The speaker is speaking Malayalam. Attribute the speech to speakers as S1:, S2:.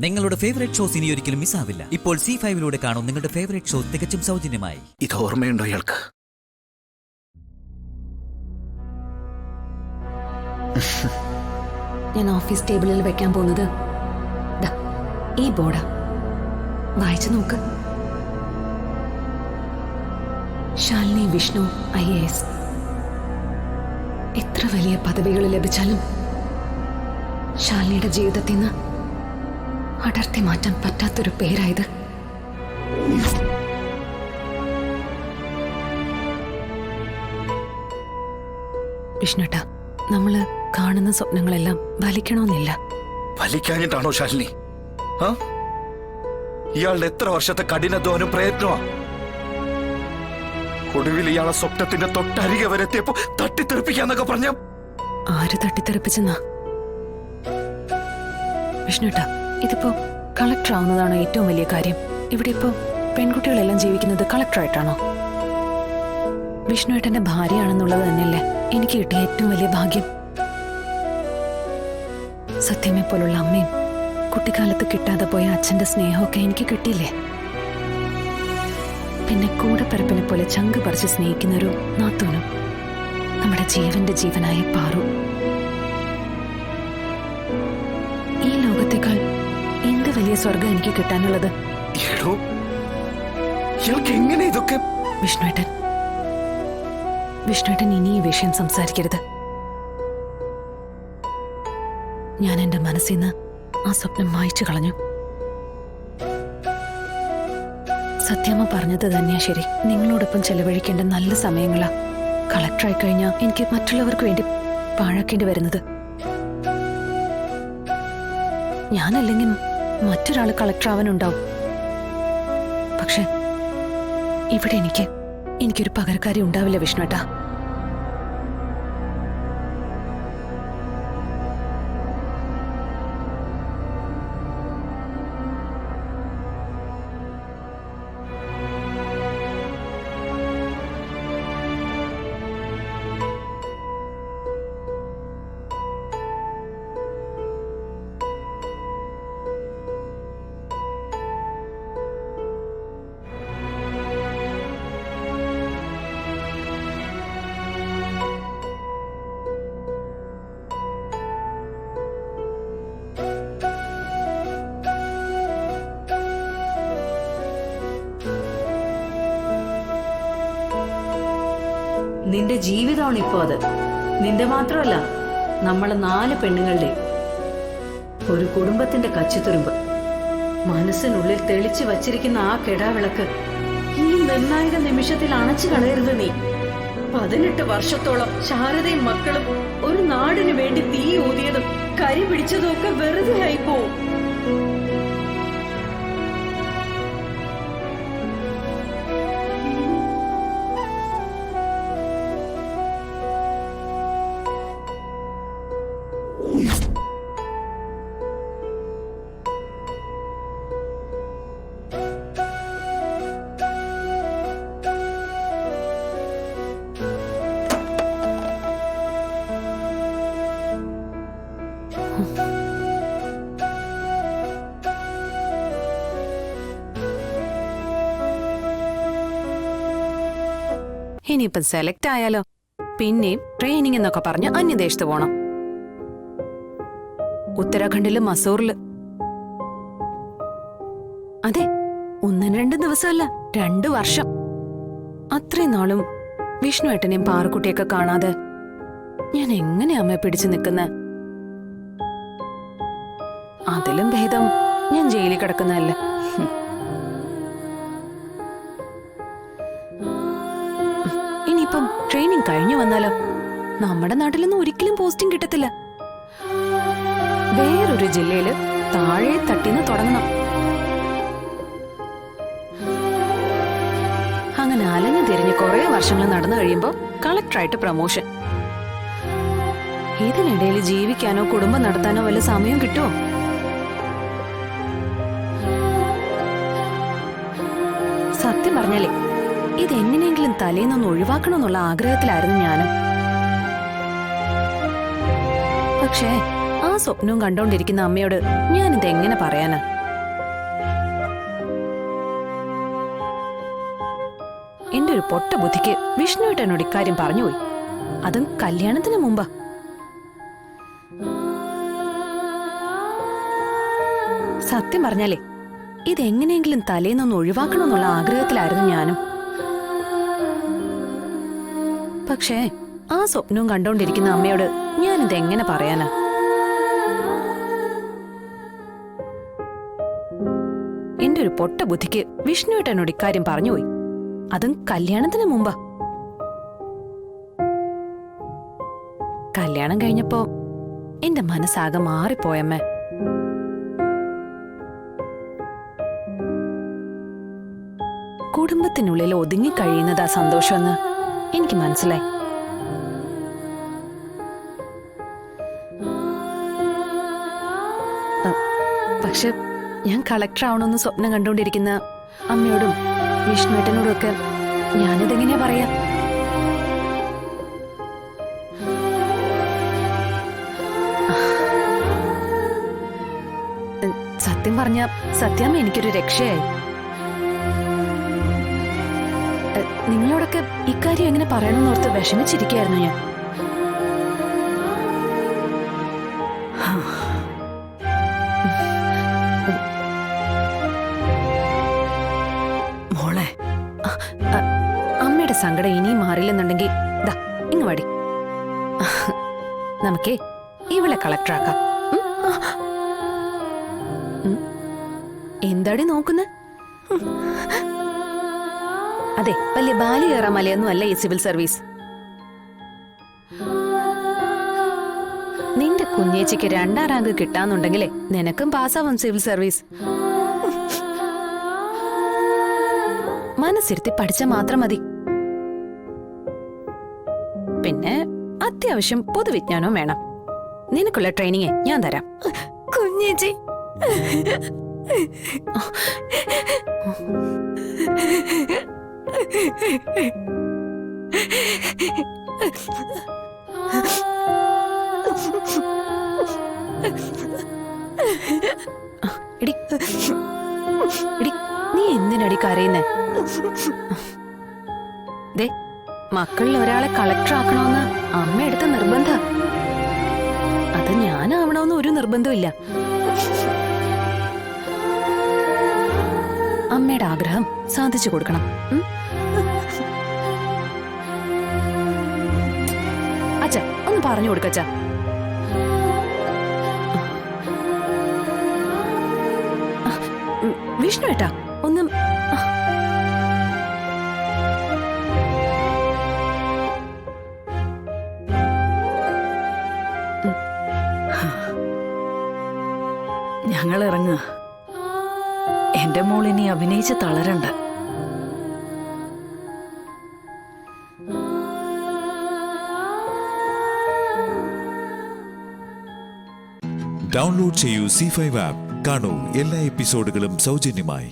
S1: നിങ്ങളുടെ ഫേവറേറ്റ് ഷോസ് ഇനി ഒരിക്കലും മിസ്സാവില്ല. ഇപ്പോൾ C5 കാണും നിങ്ങളുടെ ഫേവറേറ്റ് ഷോ തികച്ചും സൗജന്യമായി.
S2: ഇത് ഓർമ്മയുണ്ടോ ഇയാൾക്ക്?
S3: ഞാൻ ഓഫീസ് ടേബിളിൽ വെക്കാൻ പോകുന്നത് ഈ ബോർഡാ. വായിച്ചു നോക്ക്. ശാലിനി വിഷ്ണു IAS. എത്ര വലിയ പദവികൾ ലഭിച്ചാലും ശാലിനിയുടെ ജീവിതത്തിൽ നിന്ന് അടർത്തി മാറ്റാൻ പറ്റാത്തൊരു പേരായത്. വിഷ്ണുട്ടാ, നമ്മള് കാണുന്ന സ്വപ്നങ്ങളെല്ലാം വലിക്കണമെന്നില്ല.
S2: വലിക്കാഞ്ഞിട്ടാണോ ശാലിനി? ഇയാളുടെ എത്ര വർഷത്തെ കഠിനാധ്വാനം പ്രയത്നമാ. ഒടുവിൽ ഇയാളെ സ്വപ്നത്തിന്റെ തൊട്ടരികെ വരെ എത്തിയപ്പോ തട്ടിത്തെറിപ്പിക്കാന്നൊക്കെ പറഞ്ഞ
S3: ആര് തട്ടിത്തെറിപ്പിച്ചെന്നാ? വിഷ്ണുട്ടാ, ഇതിപ്പോ കളക്ടർ ആവുന്നതാണോ ഏറ്റവും വലിയ കാര്യം? ഇവിടെ ഇപ്പോ പെൺകുട്ടികളെല്ലാം ജീവിക്കുന്നത് കളക്ടറായിട്ടാണോ? വിഷ്ണുവേട്ടന്റെ ഭാര്യയാണെന്നുള്ളത് തന്നെയല്ലേ എനിക്ക് കിട്ടിയ ഏറ്റവും വലിയ ഭാഗ്യം. സത്യമെ പോലുള്ള അമ്മയും കുട്ടിക്കാലത്ത് കിട്ടാതെ പോയ അച്ഛന്റെ സ്നേഹമൊക്കെ എനിക്ക് കിട്ടിയില്ലേ? പിന്നെ കൂടെപ്പിറപ്പിനെ പോലെ ചങ്ക് പറിച്ച് സ്നേഹിക്കുന്നൊരു നാത്തൂനും, നമ്മുടെ ജീവന്റെ ജീവനായ പാറു. ഈ ലോകത്തേക്കാൾ എന്ത് വലിയ സ്വർഗം എനിക്ക് കിട്ടാനുള്ളത്?
S2: ഇതൊക്കെ
S3: വിഷ്ണുവേട്ടൻ ഇനി ഈ വിഷയം സംസാരിക്കരുത്. ഞാൻ എന്റെ മനസ്സിൽ നിന്ന് ആ സ്വപ്നം മായ്ച്ചു കളഞ്ഞു. സത്യമ്മ പറഞ്ഞത് തന്നെയാ ശരി. നിങ്ങളോടൊപ്പം ചെലവഴിക്കേണ്ട നല്ല സമയങ്ങളാ കളക്ടറായി കഴിഞ്ഞാൽ എനിക്ക് മറ്റുള്ളവർക്ക് വേണ്ടി പാഴാക്കേണ്ടി വരുന്നത്. ഞാനല്ലെങ്കിൽ മറ്റൊരാൾ കളക്ടർ ആവാനുണ്ടാവും. പക്ഷെ ഇവിടെ എനിക്കൊരു പകരക്കാരി ഉണ്ടാവില്ല വിഷ്ണുട്ടാ.
S4: നിന്റെ ജീവിതമാണ് ഇപ്പോ അത്. നിന്റെ മാത്രമല്ല, നമ്മളെ 4 പെണ്ണുങ്ങളുടെ ഒരു കുടുംബത്തിന്റെ കച്ചിത്തുരുമ്പ്. മനസ്സിനുള്ളിൽ തെളിച്ചു വച്ചിരിക്കുന്ന ആ കെടാവിളക്ക് ഈ നിർണായക നിമിഷത്തിൽ അണച്ചു കളയരുത് നീ. 18 വർഷത്തോളം ശാരദയും മക്കളും ഒരു നാടിനു വേണ്ടി തീ ഊതിയതും കരി പിടിച്ചതും ഒക്കെ വെറുതെ ആയിപ്പോവും.
S3: ഇനിയിപ്പം സെലക്ട് ആയാലോ പിന്നെയും ട്രെയിനിങ് എന്നൊക്കെ പറഞ്ഞ് അന്യദേശത്ത് പോണം. ഉത്തരാഖണ്ഡില് മസൂറില്. അതെ, 1-2 ദിവസമല്ല, 2 വർഷം. അത്രയും നാളും വിഷ്ണുവേട്ടനെയും പാറുക്കുട്ടിയൊക്കെ കാണാതെ ഞാൻ എങ്ങനെ അമ്മയെ പിടിച്ചു നിൽക്കുന്ന? അതിലും ഭേദം ഞാൻ ജയിലിൽ കിടക്കുന്നതല്ലേ. ഇനിയിപ്പം ട്രെയിനിങ് കഴിഞ്ഞു വന്നാലോ? നമ്മുടെ നാട്ടിലൊന്നും ഒരിക്കലും പോസ്റ്റിംഗ് കിട്ടത്തില്ല. വേറൊരു ജില്ലയില് താഴെ തട്ടിന്ന് തുടങ്ങണം. അങ്ങനെ അലഞ്ഞു തിരിഞ്ഞ് കുറെ വർഷങ്ങൾ നടന്നു കഴിയുമ്പോ കളക്ടറായിട്ട് പ്രമോഷൻ. ഇതിനിടയിൽ ജീവിക്കാനോ കുടുംബം നടത്താനോ വല്ല സമയം കിട്ടുമോ? സത്യം പറഞ്ഞാലേ ഇതെങ്ങനെയെങ്കിലും തലേന്നൊന്ന് ഒഴിവാക്കണമെന്നുള്ള ആഗ്രഹത്തിലായിരുന്നു ഞാനും. പക്ഷേ ആ സ്വപ്നവും കണ്ടോണ്ടിരിക്കുന്ന അമ്മയോട് ഞാനിത് എങ്ങനെ പറയാനാ? എന്റെ ഒരു പൊട്ട ബുദ്ധിക്ക് വിഷ്ണുവേട്ടനോട് ഇക്കാര്യം പറഞ്ഞുപോയി. അതും കല്യാണത്തിന് മുമ്പാ. സത്യം പറഞ്ഞാലേ ഇതെങ്ങനെയെങ്കിലും തലേന്നൊന്ന് ഒഴിവാക്കണമെന്നുള്ള ആഗ്രഹത്തിലായിരുന്നു ഞാനും. പക്ഷേ ആ സ്വപ്നവും കണ്ടോണ്ടിരിക്കുന്ന അമ്മയോട് ഞാനിത് എങ്ങനെ പറയാനാ? എന്റെ ഒരു പൊട്ട ബുദ്ധിക്ക് വിഷ്ണുവേട്ടനോട് ഇക്കാര്യം പറഞ്ഞുപോയി. അതും കല്യാണത്തിന് മുമ്പാ. കല്യാണം കഴിഞ്ഞപ്പോ എന്റെ മനസ്സാകെ മാറിപ്പോയമ്മേ. കുടുംബത്തിനുള്ളിൽ ഒതുങ്ങിക്കഴിയുന്നതാ സന്തോഷമെന്ന് എനിക്ക് മനസ്സിലായി. പക്ഷെ ഞാൻ കളക്ടർ ആവണമെന്ന് സ്വപ്നം കണ്ടുകൊണ്ടിരിക്കുന്ന അമ്മയോടും വിഷ്ണുവേട്ടനോടും ഒക്കെ ഞാനിതെങ്ങനെയാ പറയാ? സത്യം പറഞ്ഞ സത്യാമ്മ എനിക്കൊരു രക്ഷയായി. നിങ്ങളോടൊക്കെ ഇക്കാര്യം എങ്ങനെ പറയണമെന്നോർത്ത് വിഷമിച്ചിരിക്കുകയായിരുന്നു ഞാൻ.
S2: മോളെ,
S3: അമ്മയുടെ സങ്കടം ഇനിയും മാറില്ലെന്നുണ്ടെങ്കിൽ ദാ ഇങ്ങ് വാടി, നമുക്കേ ഇവളെ കളക്ടറാക്കാം. എന്താടി നോക്കുന്നെ? അതെ, വലിയ ബാലി കയറാൻ മലയൊന്നും അല്ല ഈ സിവിൽ സർവീസ്. നിന്റെ കുഞ്ഞേച്ചിക്ക് 2ാം റാങ്ക് കിട്ടാന്നുണ്ടെങ്കിലേ നിനക്കും പാസ്സാവും സിവിൽ സർവീസ്. മനസ്സിരുത്തി പഠിച്ച മാത്രം മതി. പിന്നെ അത്യാവശ്യം പൊതുവിജ്ഞാനവും വേണം. നിനക്കുള്ള ട്രെയിനിങ് ഞാൻ തരാം.
S5: കുഞ്ഞേച്ചി,
S3: എടി, നീ എന്തിനടി കരയുന്നേ? ദേ, മക്കളിൽ ഒരാളെ കളക്ടർ ആക്കണമെന്ന് അമ്മ എടുത്ത നിർബന്ധ. അത് ഞാനാവണമെന്ന് ഒരു നിർബന്ധമില്ല. അമ്മയുടെ ആഗ്രഹം സാധിച്ചു കൊടുക്കണം. അച്ഛ, ഒന്ന് പറഞ്ഞു കൊടുക്കച്ച. വിഷ്ണു ഏട്ടാ, ഒന്നും
S5: ഞങ്ങൾ ഇറങ്ങുക. എന്റെ മോൾ ഇനി അഭിനയിച്ച് തളരണ്ട.
S6: ഡൗൺലോഡ് ചെയ്യൂ C5 ആപ്പ്. കാണൂ എല്ലാ എപ്പിസോഡുകളും സൗജന്യമായി.